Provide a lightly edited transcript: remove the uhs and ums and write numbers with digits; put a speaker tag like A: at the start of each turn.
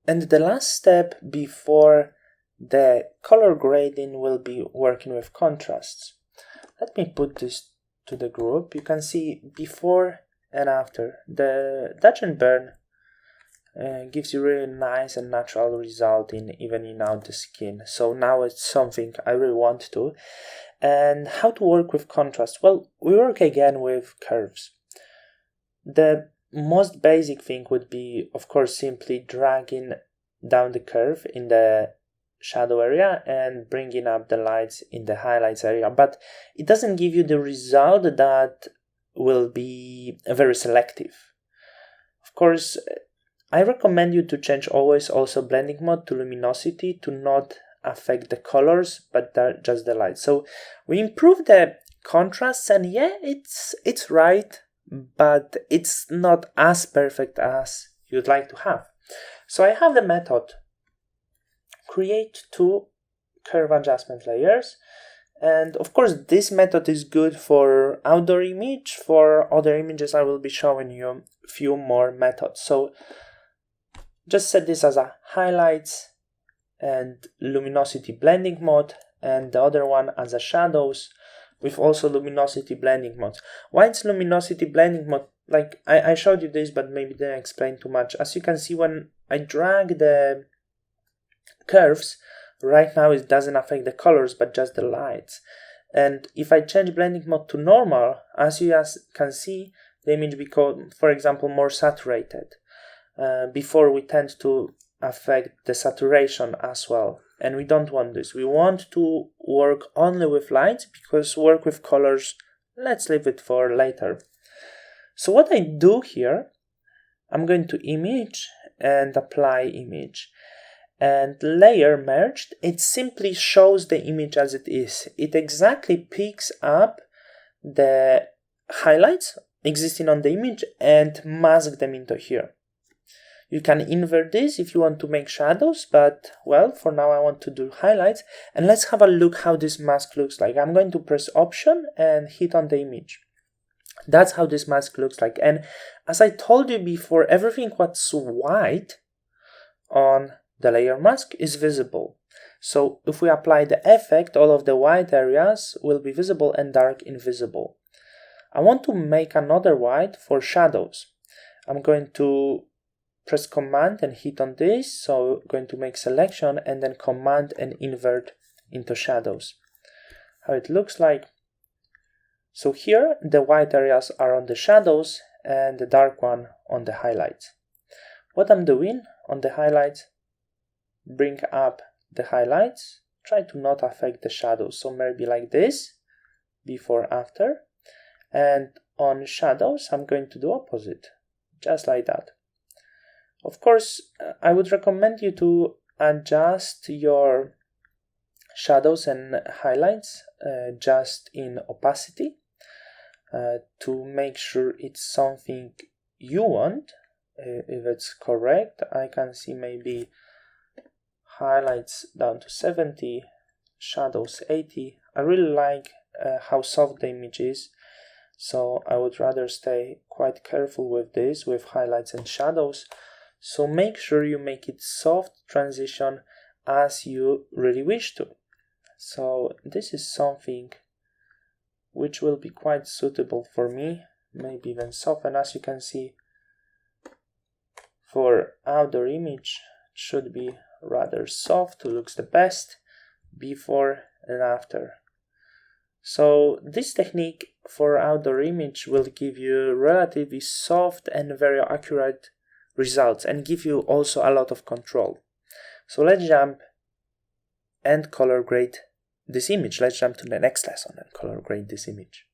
A: And the last step before the color grading will be working with contrasts. Let me put this to the group. You can see before and after. The Dutch and Burn gives you really nice and natural result in evening out the skin. So now it's something I really want to. And how to work with contrast? Well, we work again with curves. The most basic thing would be, of course, simply dragging down the curve in the shadow area and bringing up the lights in the highlights area, but it doesn't give you the result that will be very selective. Of course, I recommend you to change always also blending mode to luminosity to not affect the colors, but just the light. So we improve the contrasts, and yeah, it's right, but it's not as perfect as you'd like to have. So I have the method create 2 curve adjustment layers, and of course this method is good for outdoor image. For other images I will be showing you a few more methods. So just set this as a highlights and luminosity blending mode, and the other one as a shadows with also luminosity blending mode. Why it's luminosity blending mode? Like I showed you this, but maybe didn't explain too much. As you can see, when I drag the curves, right now it doesn't affect the colors but just the lights. And if I change blending mode to normal, as you can see, the image becomes, for example, more saturated. Before we tend to affect the saturation as well, and we don't want this. We want to work only with lights, because work with colors, let's leave it for later. So what I do here, I'm going to image and apply image, and layer merged, it simply shows the image as it is. It exactly picks up the highlights existing on the image and mask them into here. You can invert this if you want to make shadows, but well, for now I want to do highlights. And let's have a look how this mask looks like. I'm going to press Option and hit on the image. That's how this mask looks like. And as I told you before, everything what's white on the layer mask is visible. So if we apply the effect, all of the white areas will be visible and dark invisible. I want to make another white for shadows. I'm going to press Command and hit on this, so I'm going to make selection and then Command and invert into shadows. How it looks like. So here the white areas are on the shadows and the dark one on the highlights. What I'm doing on the highlights, bring up the highlights, try to not affect the shadows, so maybe like this, before, after. And on shadows I'm going to do opposite, just like that. Of course, I would recommend you to adjust your shadows and highlights just in opacity to make sure it's something you want. If it's correct, I can see maybe highlights down to 70, shadows 80. I really like how soft the image is, so I would rather stay quite careful with this, with highlights and shadows. So make sure you make it soft transition as you really wish to. So this is something which will be quite suitable for me, maybe even soft. And as you can see, for outdoor image, it should be rather soft, looks the best before and after. So this technique for outdoor image will give you relatively soft and very accurate results and give you also a lot of control. So let's jump and color grade this image. Let's jump to the next lesson and color grade this image.